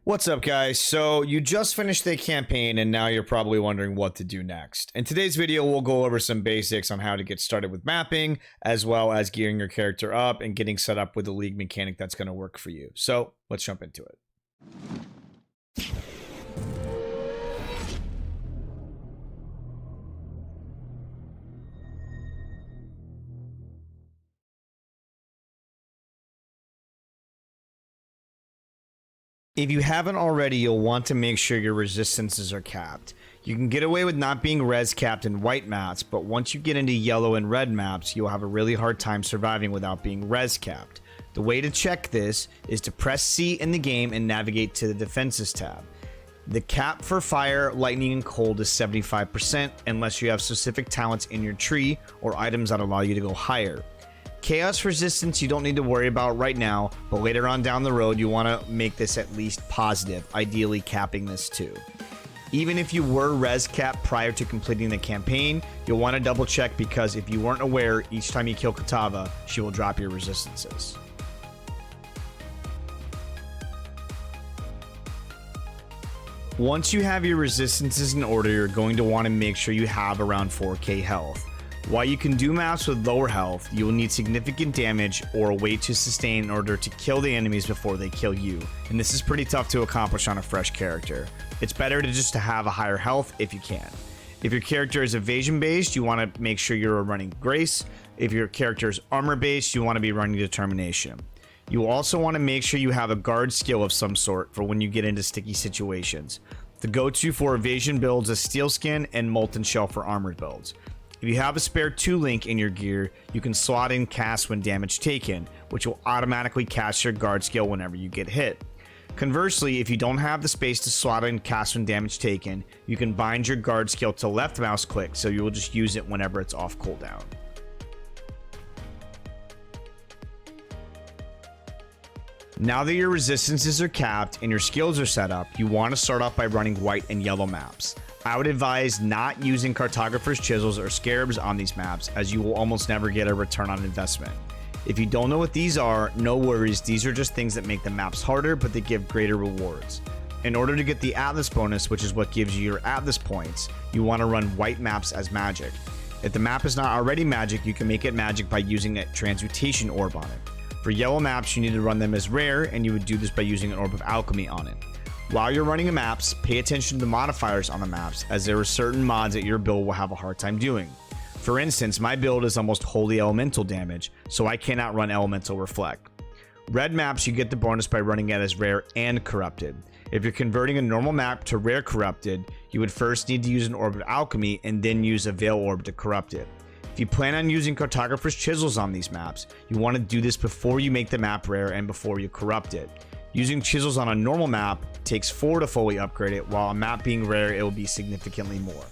What's up, guys? So you just finished the campaign and now you're probably wondering what to do next. In today's video, we'll go over some basics on how to get started with mapping, as well as gearing your character up and getting set up with a league mechanic that's going to work for you. So let's jump into it. If you haven't already, you'll want to make sure your resistances are capped. You can get away with not being res capped in white maps, but once you get into yellow and red maps, you'll have a really hard time surviving without being res capped. The way to check this is to press C in the game and navigate to the defenses tab. The cap for fire, lightning, and cold is 75% unless you have specific talents in your tree or items that allow you to go higher. Chaos resistance you don't need to worry about right now, but later on down the road you want to make this at least positive, ideally capping this too. Even if you were res capped prior to completing the campaign, you'll want to double check because if you weren't aware, each time you kill Katava, she will drop your resistances. Once you have your resistances in order, you're going to want to make sure you have around 4k health. While you can do maps with lower health, you will need significant damage or a way to sustain in order to kill the enemies before they kill you, and this is pretty tough to accomplish on a fresh character. It's better to just have a higher health if you can. If your character is evasion based, you want to make sure you're running Grace. If your character is armor based, you want to be running Determination. You will also want to make sure you have a guard skill of some sort for when you get into sticky situations. The go-to for evasion builds is Steel Skin and Molten Shell for armored builds. If you have a spare 2 link in your gear, you can slot in cast when damage taken, which will automatically cast your guard skill whenever you get hit. Conversely, if you don't have the space to slot in cast when damage taken, you can bind your guard skill to left mouse click, so you will just use it whenever it's off cooldown. Now that your resistances are capped and your skills are set up, you want to start off by running white and yellow maps. I would advise not using cartographer's chisels or scarabs on these maps, as you will almost never get a return on investment. If you don't know what these are, no worries, these are just things that make the maps harder, but they give greater rewards. In order to get the Atlas bonus, which is what gives you your Atlas points, you want to run white maps as magic. If the map is not already magic, you can make it magic by using a transmutation orb on it. For yellow maps, you need to run them as rare, and you would do this by using an orb of alchemy on it. While you're running the maps, pay attention to the modifiers on the maps, as there are certain mods that your build will have a hard time doing. For instance, my build is almost wholly elemental damage, so I cannot run elemental reflect. Red maps, you get the bonus by running it as rare and corrupted. If you're converting a normal map to rare corrupted, you would first need to use an orb of alchemy and then use a veil orb to corrupt it. If you plan on using cartographer's chisels on these maps, you want to do this before you make the map rare and before you corrupt it. Using chisels on a normal map takes 4 to fully upgrade it, while a map being rare, it will be significantly more.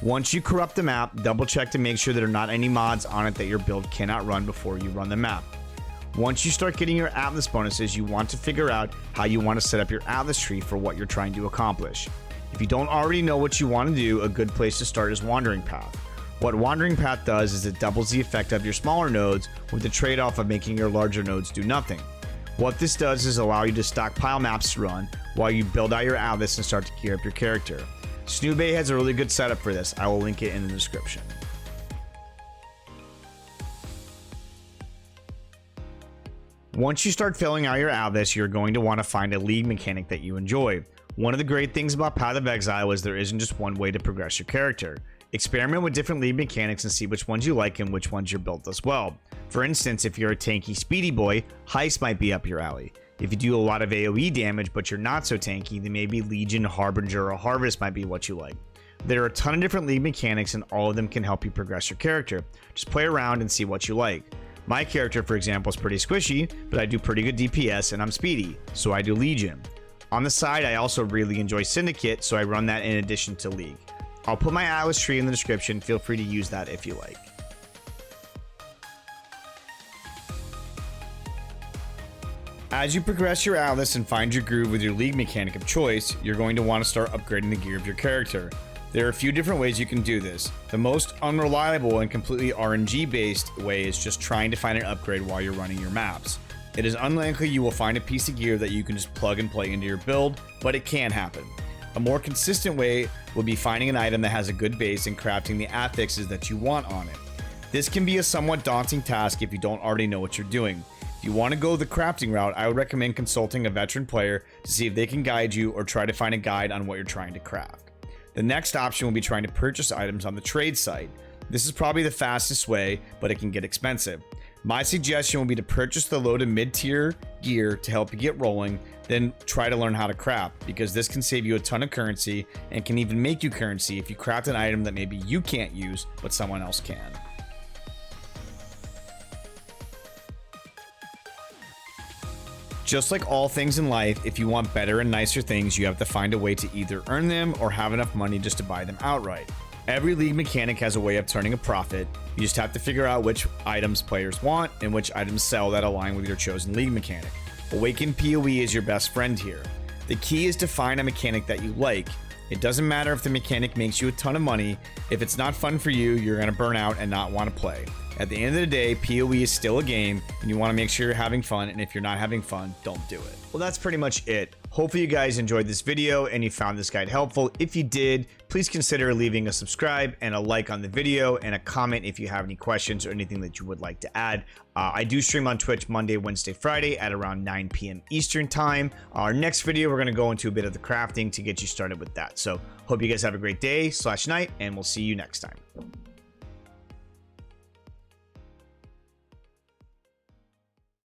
Once you corrupt the map, double check to make sure there are not any mods on it that your build cannot run before you run the map. Once you start getting your Atlas bonuses, you want to figure out how you want to set up your Atlas tree for what you're trying to accomplish. If you don't already know what you want to do, a good place to start is Wandering Path. What Wandering Path does is it doubles the effect of your smaller nodes with the trade-off of making your larger nodes do nothing. What this does is allow you to stockpile maps to run while you build out your Atlas and start to gear up your character. Snoobae has a really good setup for this. I will link it in the description. Once you start filling out your Atlas, you're going to want to find a league mechanic that you enjoy. One of the great things about Path of Exile is there isn't just one way to progress your character. Experiment with different league mechanics and see which ones you like and which ones your build does well. For instance, if you're a tanky speedy boy, Heist might be up your alley. If you do a lot of AoE damage but you're not so tanky, then maybe Legion, Harbinger, or Harvest might be what you like. There are a ton of different league mechanics and all of them can help you progress your character. Just play around and see what you like. My character, for example, is pretty squishy, but I do pretty good DPS and I'm speedy, so I do Legion. On the side, I also really enjoy Syndicate, so I run that in addition to League. I'll put my Atlas tree in the description, feel free to use that if you like. As you progress your Atlas and find your groove with your league mechanic of choice, you're going to want to start upgrading the gear of your character. There are a few different ways you can do this. The most unreliable and completely RNG based way is just trying to find an upgrade while you're running your maps. It is unlikely you will find a piece of gear that you can just plug and play into your build, but it can happen. A more consistent way would be finding an item that has a good base and crafting the affixes that you want on it. This can be a somewhat daunting task if you don't already know what you're doing. If you want to go the crafting route, I would recommend consulting a veteran player to see if they can guide you or try to find a guide on what you're trying to craft. The next option will be trying to purchase items on the trade site. This is probably the fastest way, but it can get expensive. My suggestion would be to purchase the low to mid-tier gear to help you get rolling, then try to learn how to craft, because this can save you a ton of currency and can even make you currency if you craft an item that maybe you can't use, but someone else can. Just like all things in life, if you want better and nicer things, you have to find a way to either earn them or have enough money just to buy them outright. Every league mechanic has a way of turning a profit. You just have to figure out which items players want and which items sell that align with your chosen league mechanic. Awakened PoE is your best friend here. The key is to find a mechanic that you like. It doesn't matter if the mechanic makes you a ton of money. If it's not fun for you, you're going to burn out and not want to play. At the end of the day, PoE is still a game, and you want to make sure you're having fun, and if you're not having fun, don't do it. Well, that's pretty much it. Hopefully you guys enjoyed this video and you found this guide helpful. If you did, please consider leaving a subscribe and a like on the video and a comment if you have any questions or anything that you would like to add. I do stream on Twitch Monday, Wednesday, Friday at around 9 p.m. Eastern time. Our next video, we're going to go into a bit of the crafting to get you started with that. So hope you guys have a great day/night, and we'll see you next time.